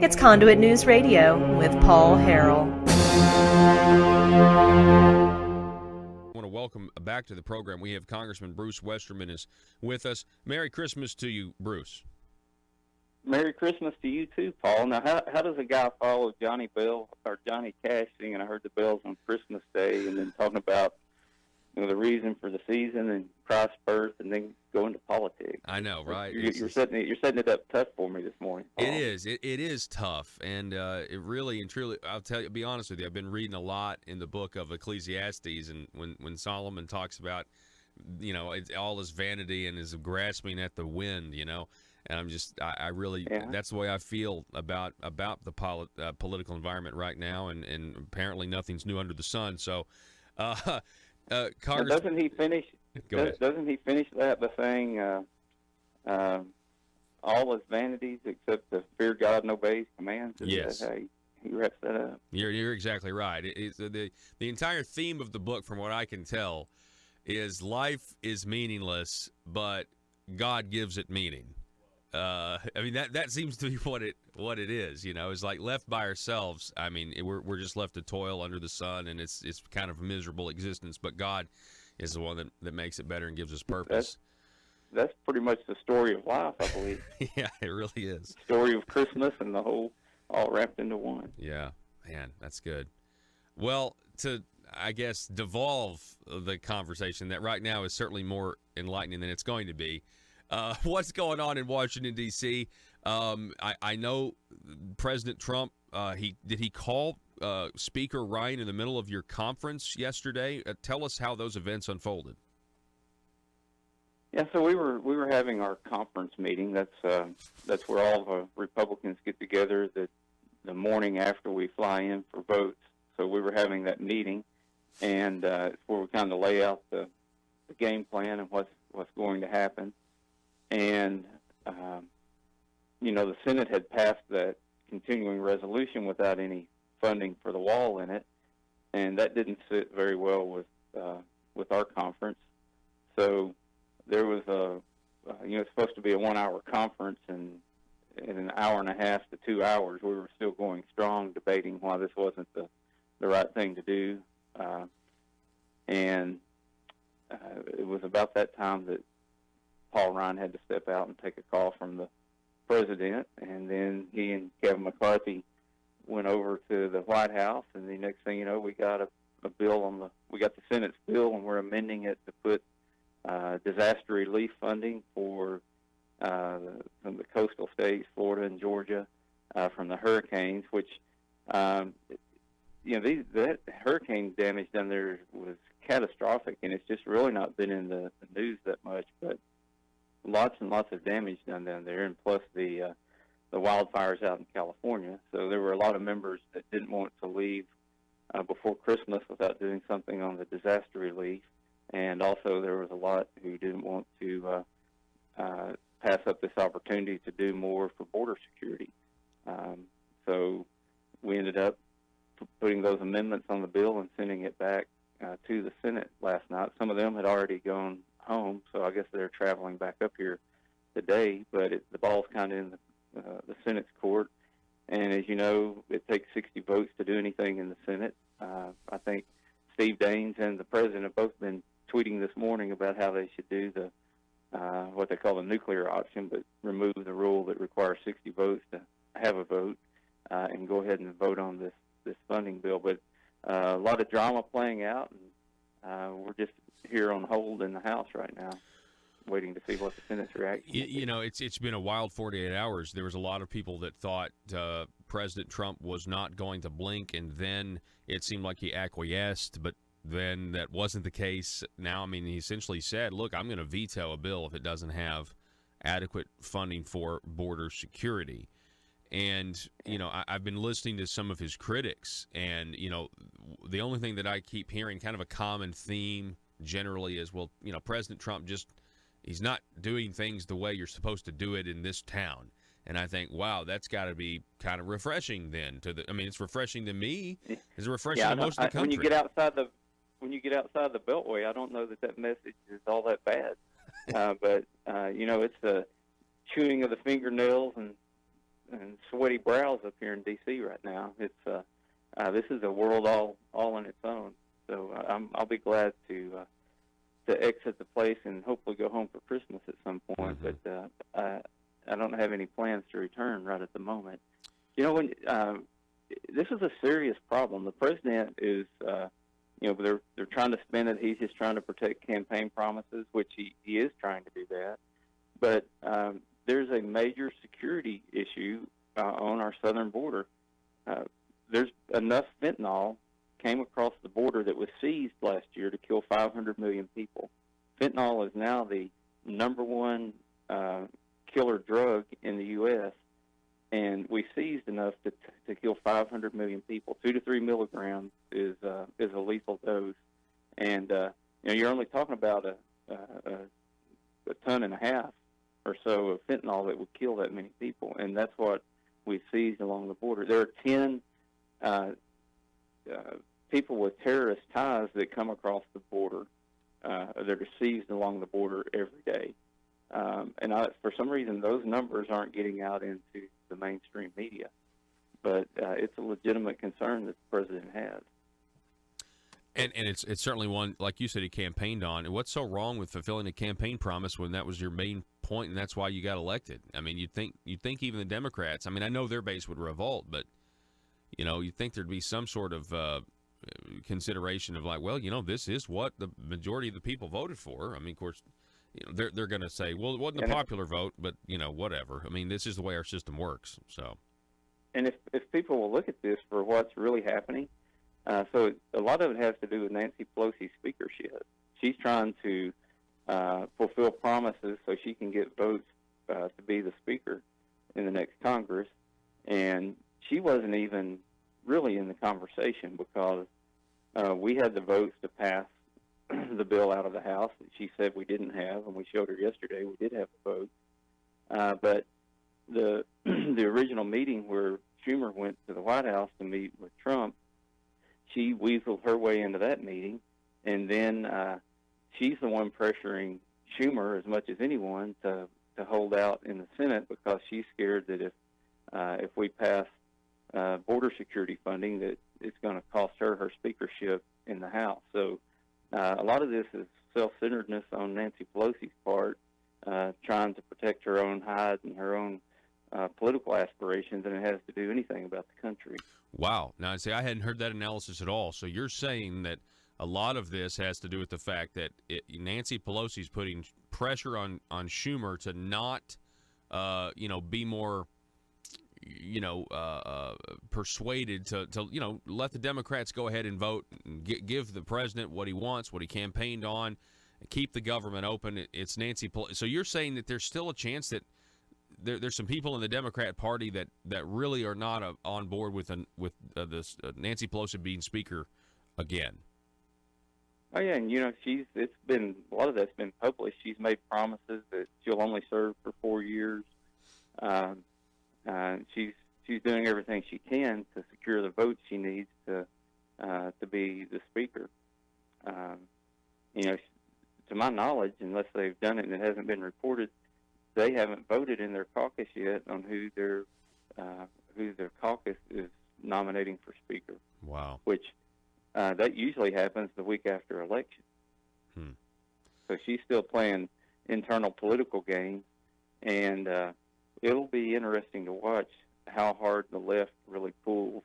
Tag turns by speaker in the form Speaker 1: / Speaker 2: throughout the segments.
Speaker 1: It's Conduit News Radio with Paul Harrell.
Speaker 2: I want to welcome back to the program. We have Congressman Bruce Westerman is with us. Merry Christmas to you, Bruce.
Speaker 3: Merry Christmas to you too, Paul. Now, how does a guy follow Johnny Cash singing "I Heard the Bells on Christmas Day" and then talking about the reason for the season and Christ's birth, and then go into politics?
Speaker 2: I know, right?
Speaker 3: You're setting it up tough for me this morning, Paul.
Speaker 2: It is. It is tough, and it really and truly. Be honest with you. I've been reading a lot in the book of Ecclesiastes, and when Solomon talks about, it's all his vanity and his grasping at the wind, And I'm just, I really, that's the way I feel about the political environment right now, and apparently nothing's new under the sun. So, Congress,
Speaker 3: doesn't he finish? Doesn't he finish that by saying, "All his vanities except to fear God and obey His commands"?
Speaker 2: Yes.
Speaker 3: That's how he wraps that up.
Speaker 2: You're exactly right. The entire theme of the book, from what I can tell, is life is meaningless, but God gives it meaning. I mean that seems to be what it is. It's like left by ourselves. I mean, we're just left to toil under the sun, and it's kind of a miserable existence. But God is the one that makes it better and gives us purpose.
Speaker 3: That's pretty much the story of life, I believe.
Speaker 2: Yeah, it really is.
Speaker 3: The story of Christmas and the whole, all wrapped into one.
Speaker 2: Yeah, man, that's good. Well, to I guess devolve the conversation that right now is certainly more enlightening than it's going to be. What's going on in Washington, D.C.? I know President Trump, did he call Speaker Ryan in the middle of your conference yesterday? Tell us how those events unfolded.
Speaker 3: Yeah, so we were having our conference meeting. That's where all the Republicans get together the morning after we fly in for votes. So we were having that meeting, and it's where we kind of lay out the game plan and what's going to happen. And, the Senate had passed that continuing resolution without any funding for the wall in it, and that didn't sit very well with our conference. So there was it's supposed to be a 1-hour conference, and in an hour and a half to 2 hours, we were still going strong, debating why this wasn't the right thing to do. And it was about that time that Paul Ryan had to step out and take a call from the president, and then he and Kevin McCarthy went over to the White House, and the next thing you know, we got a bill we got the Senate's bill, and we're amending it to put disaster relief funding for from the coastal states, Florida and Georgia, from the hurricanes, which that hurricane damage down there was catastrophic, and it's just really not been in the news that much, but lots and lots of damage done down there, and plus the wildfires out in California. So there were a lot of members that didn't want to leave before Christmas without doing something on the disaster relief, and also there was a lot who didn't want to pass up this opportunity to do more for border security. So we ended up putting those amendments on the bill and sending it back to the Senate last night. Some of them had already gone home, so I guess they're traveling back up here today, but the ball's kind of in the Senate's court, and as you know, it takes 60 votes to do anything in the Senate. I think Steve Daines and the president have both been tweeting this morning about how they should do what they call the nuclear option, but remove the rule that requires 60 votes to have a vote, and go ahead and vote on this funding bill. But a lot of drama playing out, and we're just here on hold in the House right now, waiting to see what the Senate's reaction is.
Speaker 2: It's been a wild 48 hours. There was a lot of people that thought President Trump was not going to blink, and then it seemed like he acquiesced, but then that wasn't the case. Now, I mean, he essentially said, look, I'm going to veto a bill if it doesn't have adequate funding for border security. And, I've been listening to some of his critics, and, the only thing that I keep hearing, kind of a common theme generally, is, well, President Trump he's not doing things the way you're supposed to do it in this town. And I think, wow, that's got to be kind of refreshing then. It's refreshing to me. It's refreshing to most of the country.
Speaker 3: When you get outside the Beltway, I don't know that message is all that bad. But it's the chewing of the fingernails and and sweaty brows up here in D.C. right now. It's this is a world all on its own. So I'll be glad to exit the place and hopefully go home for Christmas at some point.
Speaker 2: Mm-hmm.
Speaker 3: But I don't have any plans to return right at the moment. You know, when this is a serious problem. The president is, they're trying to spin it. He's just trying to protect campaign promises, which he is trying to do that. But there's a major security issue on our southern border. There's enough fentanyl came across the border that was seized last year to kill 500 million people. Fentanyl is now the number one killer drug in the U.S., and we seized enough to kill 500 million people. 2 to 3 milligrams is a lethal dose, and you're only talking about a ton and a half or so of fentanyl that would kill that many people, and that's what we seized along the border. There are 10 people with terrorist ties that come across the border that are seized along the border every day. And for some reason, those numbers aren't getting out into the mainstream media. But it's a legitimate concern that the president has.
Speaker 2: And it's certainly one, like you said, he campaigned on. And what's so wrong with fulfilling a campaign promise when that was your main point and that's why you got elected? I mean, you'd think even the Democrats, I mean, I know their base would revolt, but, you'd think there'd be some sort of consideration of like, well, this is what the majority of the people voted for. I mean, of course, they're going to say, well, it wasn't a popular vote, but, whatever. I mean, this is the way our system works. So,
Speaker 3: and if people will look at this for what's really happening, so a lot of it has to do with Nancy Pelosi's speakership. She's trying to fulfill promises so she can get votes to be the speaker in the next Congress, and she wasn't even really in the conversation because we had the votes to pass the bill out of the House that she said we didn't have, and we showed her yesterday we did have the votes. But the original meeting where Schumer went to the White House to meet with Trump, she weaseled her way into that meeting, and then she's the one pressuring Schumer as much as anyone to hold out in the Senate because she's scared that if we pass border security funding, that it's going to cost her speakership in the House. So a lot of this is self-centeredness on Nancy Pelosi's part, trying to protect her own hide and her own political aspirations, and it has to do anything about the country.
Speaker 2: Wow. Now, see, I hadn't heard that analysis at all. So you're saying that a lot of this has to do with the fact that Nancy Pelosi's putting pressure on Schumer to not, be more, persuaded to let the Democrats go ahead and vote and give the president what he wants, what he campaigned on, keep the government open. It's Nancy Pelosi. So you're saying that there's still a chance that there's some people in the Democrat Party that really are not on board with this Nancy Pelosi being speaker again.
Speaker 3: Oh yeah, and it's been a lot of that's been published. She's made promises that she'll only serve for 4 years. She's doing everything she can to secure the votes she needs to be the speaker. To my knowledge, unless they've done it and it hasn't been reported, they haven't voted in their caucus yet on who their caucus is nominating for speaker.
Speaker 2: Wow.
Speaker 3: Which that usually happens the week after election. So she's still playing internal political games, and it'll be interesting to watch how hard the left really pulls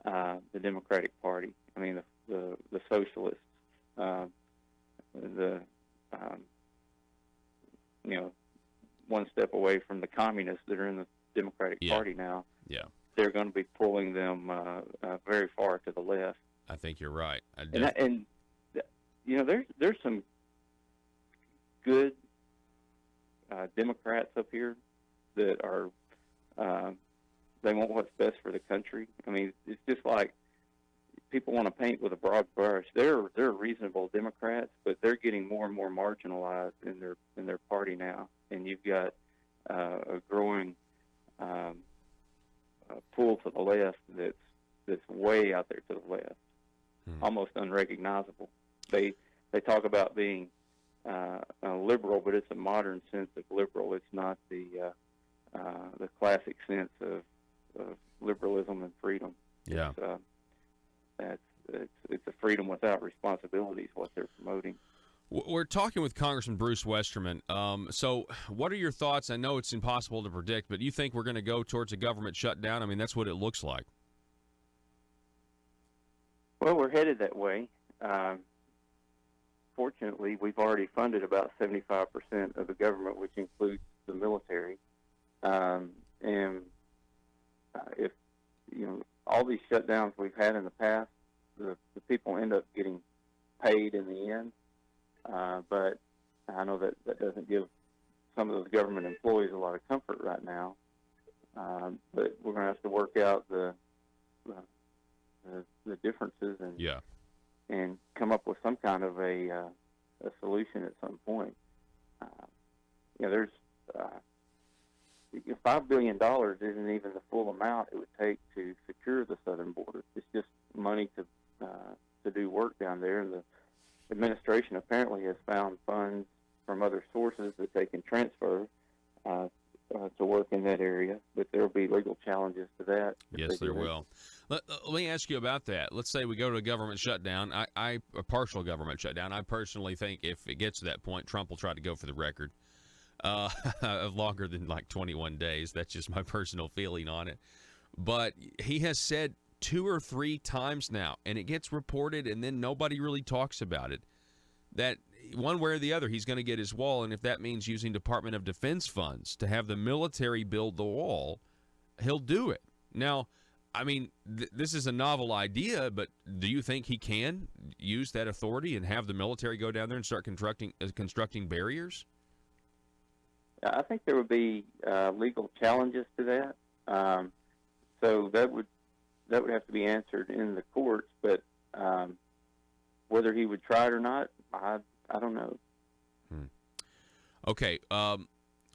Speaker 3: the Democratic Party. I mean, the socialists, one step away from the communists that are in the Democratic Party now.
Speaker 2: Yeah,
Speaker 3: they're going to be pulling them very far to the left.
Speaker 2: I think you're right.
Speaker 3: There's some good Democrats up here that are they want what's best for the country. I mean, it's just like people want to paint with a broad brush. They're reasonable Democrats, but they're getting more and more marginalized in their party now. And you've got a growing pull to the left that's way out there to the left, almost unrecognizable. They talk about being liberal, but it's a modern sense of liberal. It's not the the classic sense of liberalism and freedom.
Speaker 2: Yeah.
Speaker 3: It's a freedom without responsibility is what they're promoting.
Speaker 2: We're talking with Congressman Bruce Westerman. So what are your thoughts? I know it's impossible to predict, but you think we're going to go towards a government shutdown? I mean, that's what it looks like.
Speaker 3: Well, we're headed that way. Fortunately, we've already funded about 75% of the government, which includes the military. And if, all these shutdowns we've had in the past, the people end up getting paid in the end. But I know that doesn't give some of those government employees a lot of comfort right now. But we're going to have to work out the differences and come up with some kind of a solution at some point. There's $5 billion isn't even the full amount it would take to secure the southern border. It's just money to do work down there, and the administration apparently has found funds from other sources that they can transfer to work in that area, but there will be legal challenges to that.
Speaker 2: Yes, there will. Let me ask you about that. Let's say we go to a government shutdown, a partial government shutdown. I personally think if it gets to that point, Trump will try to go for the record of longer than like 21 days. That's just my personal feeling on it. But he has said 2 or 3 times now, and it gets reported, and then nobody really talks about it, that one way or the other he's going to get his wall, and if that means using Department of Defense funds to have the military build the wall, he'll do it. Now, I mean, this is a novel idea, but do you think he can use that authority and have the military go down there and start constructing barriers?
Speaker 3: I think there would be legal challenges to that. So that would have to be answered in the courts, but whether he would try it or not, I don't know.
Speaker 2: Okay,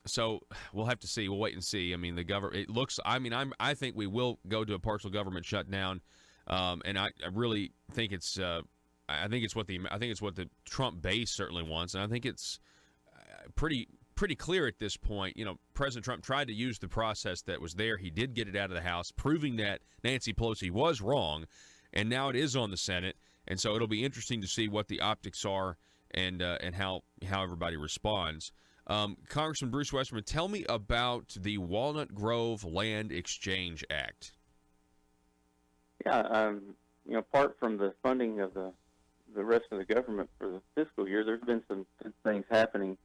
Speaker 2: so we'll have to see. We'll wait and see. I mean, the government. It looks. I mean, I think we will go to a partial government shutdown, and I really think it's. I think it's what the Trump base certainly wants, and I think it's pretty clear at this point. President Trump tried to use the process that was there. He did get it out of the House, proving that Nancy Pelosi was wrong, and now it is on the Senate. And so it'll be interesting to see what the optics are and how everybody responds. Congressman Bruce Westerman, tell me about the Walnut Grove Land Exchange Act.
Speaker 3: Yeah, apart from the funding of the rest of the government for the fiscal year, there's been some good things happening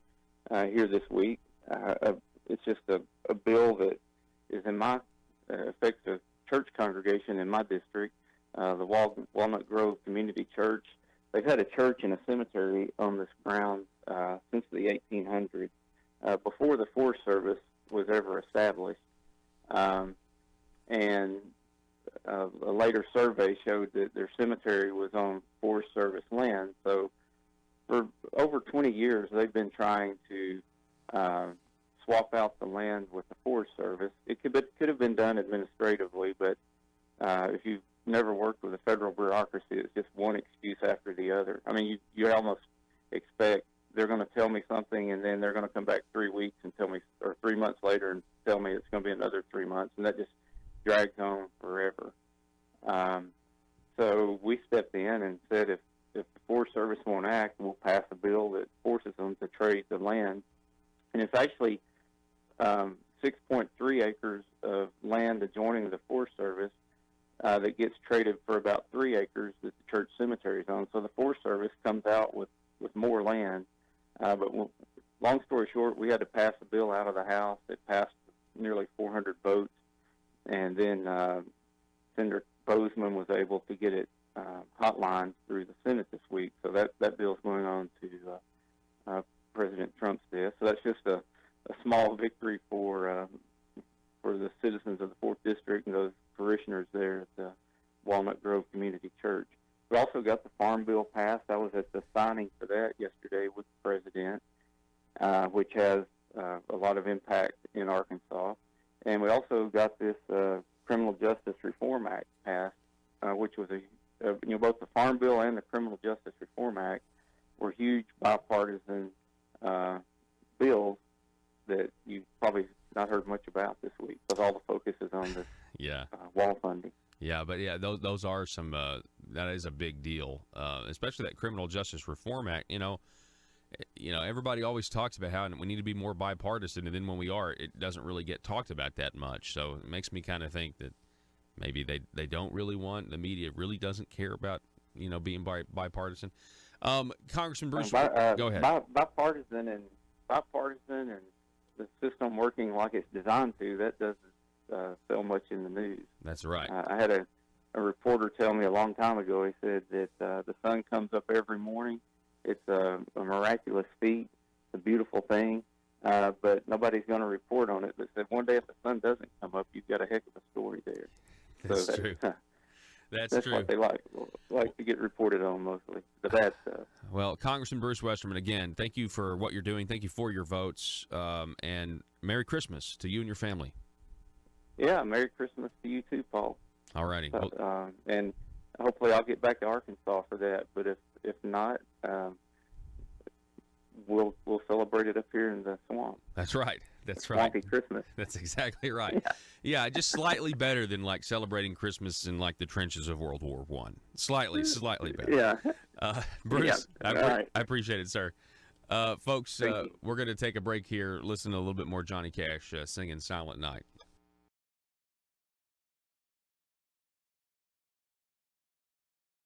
Speaker 3: here this week. It's just a bill that is in my affects a church congregation in my district. The Walnut Grove Community Church. They've had a church and a cemetery on this ground since the 1800s, before the Forest Service was ever established. And a later survey showed that their cemetery was on Forest Service land. So for over 20 years, they've been trying to swap out the land with the Forest Service. It could have been done administratively, but if you've never worked with a federal bureaucracy, it's just one excuse after the other. I mean, you almost expect they're going to tell me something, and then they're going to come back 3 weeks and tell me, or 3 months later and tell me it's going to be another 3 months, and that just drags on forever. So we stepped in and said if the Forest Service won't act, we'll pass a bill that forces them to trade the land. And it's actually 6.3 acres of land adjoining the Forest Service that gets traded for about 3 acres that the church cemetery is on. So the Forest Service comes out with more land. But long story short, we had to pass a bill out of the House. It passed nearly 400 votes. And then Senator Bozeman was able to get it hotlined through the Senate this week. So that bill is going on to President Trump's desk. So that's just a small victory for the citizens of the 4th District and those parishioners there at the Walnut Grove Community Church. We also got the Farm Bill passed. I was at the signing for that yesterday with the President, which has a lot of impact in Arkansas. And we also got this Criminal Justice Reform Act passed, which was both the Farm Bill and the Criminal Justice Reform Act were huge bipartisan bills that you've probably not heard much about this week because all the focus is on this
Speaker 2: Yeah.
Speaker 3: wall funding.
Speaker 2: Yeah, but yeah, those are some. That is a big deal, especially that Criminal Justice Reform Act. Everybody always talks about how we need to be more bipartisan, and then when we are, it doesn't really get talked about that much. So it makes me kind of think that maybe they don't really want, the media really doesn't care about being bipartisan. Congressman Bruce, go ahead.
Speaker 3: Bipartisan and the system working like it's designed to, that doesn't so much in the news.
Speaker 2: That's right.
Speaker 3: I had a reporter tell me a long time ago, he said that the sun comes up every morning. It's a miraculous feat. It's a beautiful thing, but nobody's going to report on it. But said one day if the sun doesn't come up, you've got a heck of a story there.
Speaker 2: That's true. That's true.
Speaker 3: What they like to get reported on mostly, the bad stuff.
Speaker 2: Well, Congressman Bruce Westerman, again, thank you for what you're doing. Thank you for your votes, and Merry Christmas to you and your family.
Speaker 3: Yeah, Merry Christmas to you too, Paul.
Speaker 2: All righty.
Speaker 3: And hopefully I'll get back to Arkansas for that. But if not, we'll celebrate it up here in the swamp.
Speaker 2: That's right. That's right.
Speaker 3: Swampy Christmas.
Speaker 2: That's exactly right. Yeah, just slightly better than like celebrating Christmas in like the trenches of World War I. Slightly better.
Speaker 3: Yeah.
Speaker 2: Bruce,
Speaker 3: yeah.
Speaker 2: I appreciate it, sir. Folks, we're going to take a break here, listen to a little bit more Johnny Cash singing Silent Night.